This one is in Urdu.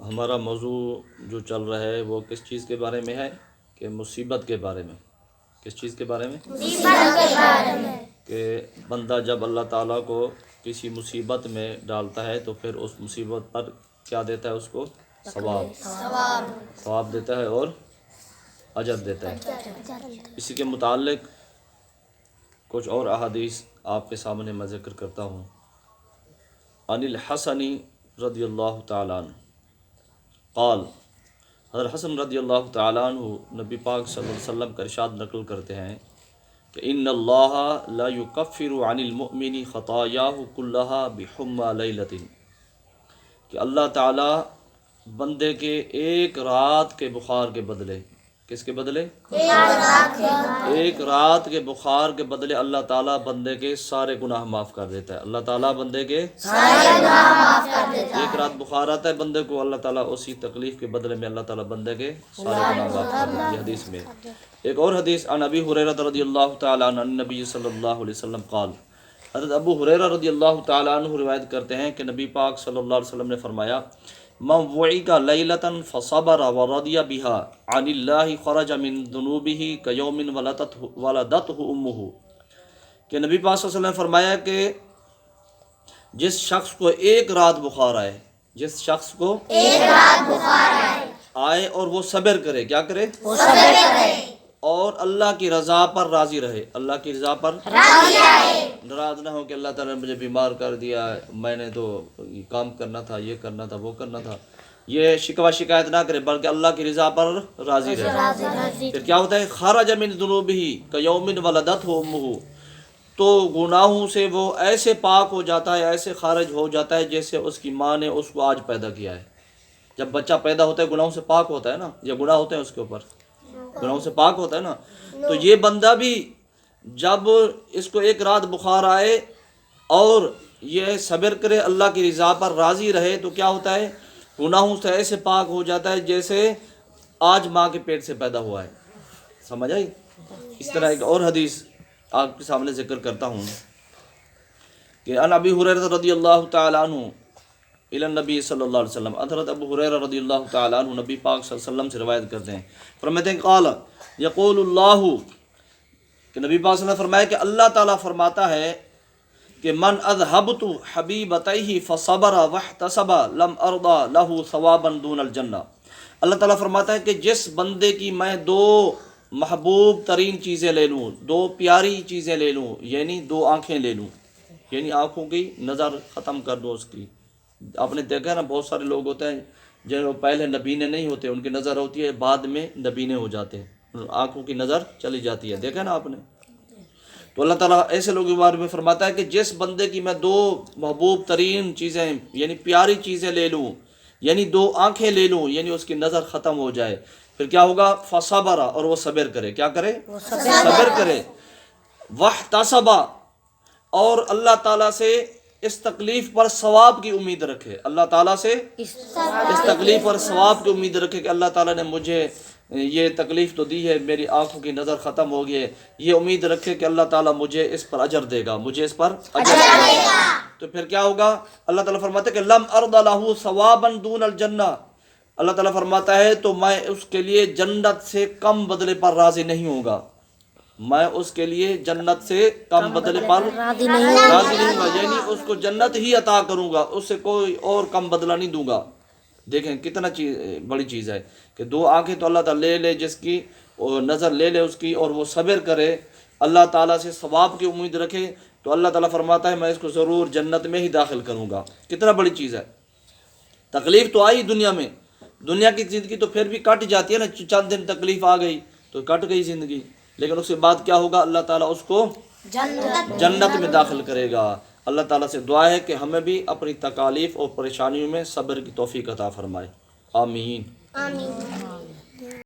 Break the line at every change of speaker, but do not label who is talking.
ہمارا موضوع جو چل رہا ہے وہ کس چیز کے بارے میں ہے کہ مصیبت کے بارے میں. کس چیز کے بارے میں؟
مصیبت کے بارے میں.
کہ بندہ جب اللہ تعالیٰ کو کسی مصیبت میں ڈالتا ہے تو پھر اس مصیبت پر کیا دیتا ہے اس کو؟ ثواب دیتا ہے اور اجر دیتا ہے. اسی کے متعلق کچھ اور احادیث آپ کے سامنے میں ذکر کرتا ہوں. عن الحسن رضی اللہ تعالیٰ عنہ قال، حضرت حسن رضی اللہ تعالیٰ عنہ نبی پاک صلی اللہ علیہ وسلم کا ارشاد نقل کرتے ہیں کہ ان اللہ لا یکفر عن المؤمن خطایاہ کلہا بحمى لیلۃ، کہ اللہ تعالیٰ بندے کے ایک رات کے بخار کے بدلے، کس کے بدلے؟ ایک رات کے بخار کے بدلے اللہ تعالیٰ بندے کے سارے گناہ معاف کر دیتا ہے. اللہ تعالیٰ بندے کے سارے گناہ معاف کر دیتا ہے. ایک رات بخار آتا ہے بندے کو، اللہ تعالیٰ اسی تکلیف کے بدلے میں اللہ تعالیٰ بندے کے سارے گناہ معاف کر دیتا ہے. حدیث میں ایک اور حدیث عن ابی ہریرہ رضی اللہ تعالیٰ عنہ النبی صلی اللہ علیہ وسلم قال، حضرت ابو ہریرہ رضی اللہ تعالیٰ عنہ روایت کرتے ہیں کہ نبی پاک صلی اللہ علیہ وسلم نے فرمایا من وعک لیلۃ فصبر ورضی بها عن اللہ خرج من ذنوبہ کیوم ولدتہ امہ، کہ نبی پاک صلی اللہ علیہ وسلم نے فرمایا کہ جس شخص کو ایک رات بخار آئے، جس شخص کو ایک رات بخار آئے اور وہ صبر کرے، کیا کرے؟ وہ صبر کرے اور اللہ کی رضا پر راضی رہے، اللہ کی رضا پر راضی رہے، ناراض نہ ہو کہ اللہ تعالیٰ نے مجھے بیمار کر دیا، میں نے تو کام کرنا تھا، یہ کرنا تھا، وہ کرنا تھا، یہ شکوہ شکایت نہ کرے بلکہ اللہ کی رضا پر راضی رہے. پھر کیا ہوتا ہے؟ خرج من ذنوبہ کیوم ولدتہ امہ، تو گناہوں سے وہ ایسے پاک ہو جاتا ہے، ایسے خارج ہو جاتا ہے جیسے اس کی ماں نے اس کو آج پیدا کیا ہے. جب بچہ پیدا ہوتا ہے گناہوں سے پاک ہوتا ہے نا، یہ گناہ ہوتے ہیں اس کے اوپر، گناہوں سے پاک ہوتا ہے نا. تو یہ بندہ بھی جب اس کو ایک رات بخار آئے اور یہ صبر کرے، اللہ کی رضا پر راضی رہے، تو کیا ہوتا ہے؟ گناہوں سے ایسے پاک ہو جاتا ہے جیسے آج ماں کے پیٹ سے پیدا ہوا ہے. سمجھ آئی؟ اس طرح ایک اور حدیث آپ کے سامنے ذکر کرتا ہوں کہ عن ابی ہریرہ رضی اللہ تعالیٰ عنہ الی النبی صلی اللہ علیہ وسلم، حضرت ابو ہریرہ رضی اللہ تعالیٰ عنہ نبی پاک صلی اللہ علیہ وسلم سے روایت کرتے ہیں، فرماتے ہیں قال یقول اللہ، کہ نبی پاک صلی اللہ علیہ وسلم نے فرمایا کہ اللہ تعالیٰ فرماتا ہے کہ من اذهبت حبیبتیہ فصبر واحتسب لم ارضى له ثوابا دون الجنہ. اللہ تعالیٰ فرماتا ہے کہ جس بندے کی میں دو محبوب ترین چیزیں لے لوں، دو پیاری چیزیں لے لوں، یعنی دو آنکھیں لے لوں، یعنی آنکھوں کی نظر ختم کر دو اس کی. آپ نے دیکھا نا بہت سارے لوگ ہوتے ہیں جو پہلے نبینے نہیں ہوتے، ان کی نظر ہوتی ہے بعد میں نبینے ہو جاتے ہیں، آنکھوں کی نظر چلی جاتی ہے. دیکھا نا آپ نے؟ تو اللہ تعالیٰ ایسے لوگوں کے بارے میں فرماتا ہے کہ جس بندے کی میں دو محبوب ترین چیزیں یعنی پیاری چیزیں لے لوں، یعنی دو آنکھیں لے لوں، یعنی اس کی نظر ختم ہو جائے، پھر کیا ہوگا؟ فصبر، اور وہ صبر کرے. کیا کرے؟ صبر کرے. واحتسب، اور اللہ تعالیٰ سے اس تکلیف پر ثواب کی امید رکھے، اللہ تعالیٰ سے اس تکلیف پر ثواب کی امید رکھے کہ اللہ تعالیٰ نے مجھے یہ تکلیف تو دی ہے، میری آنکھوں کی نظر ختم ہو گئی ہے، یہ امید رکھے کہ اللہ تعالیٰ مجھے اس پر اجر دے گا، مجھے اس پر اجر دے گا. تو پھر کیا ہوگا؟ اللہ تعالیٰ فرماتا ہے کہ لم ارض له ثوابا دون الجنہ، اللہ تعالیٰ فرماتا ہے تو میں اس کے لیے جنت سے کم بدلے پر راضی نہیں ہوں گا، میں اس کے لیے جنت سے کم بدلے پر راضی نہیں ہوں گا، یعنی اس کو جنت ہی عطا کروں گا، اس سے کوئی اور کم بدلہ نہیں دوں گا. دیکھیں کتنا بڑی چیز ہے کہ دو آنکھیں تو اللہ تعالیٰ لے جس کی نظر لے لے اس کی، اور وہ صبر کرے، اللہ تعالیٰ سے ثواب کی امید رکھے، تو اللہ تعالیٰ فرماتا ہے میں اس کو ضرور جنت میں ہی داخل کروں گا. کتنا بڑی چیز ہے. تکلیف تو آئی دنیا میں، دنیا کی زندگی تو پھر بھی کٹ جاتی ہے نا، چند دن تکلیف آ گئی تو کٹ گئی زندگی، لیکن اس کے بعد کیا ہوگا؟ اللہ تعالیٰ اس کو جنت میں داخل کرے گا. اللہ تعالیٰ سے دعا ہے کہ ہمیں بھی اپنی تکالیف اور پریشانیوں میں صبر کی توفیق عطا فرمائے. آمین.